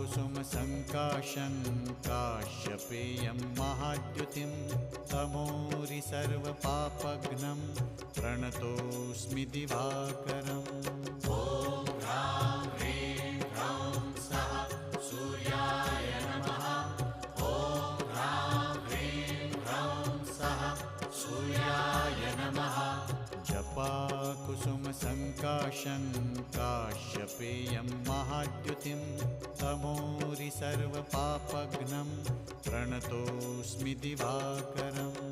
जपाकुसुमसङ्काशं काश्यपेयं महाद्युतिं तमोरि सर्वपापघ्नं प्रणतोऽस्मि दिवाकरम्। ॐ ह्रां ह्रीं ह्रौं सः सूर्याय नमः। ॐ ह्रां ह्रीं ह्रौं सः सूर्याय नमः। जपाकुसुमसङ्काशं काश्यपेयं महाद्युतिं तमोरि सर्वपापघ्नं प्रणतोऽस्मि दिवाकरम्।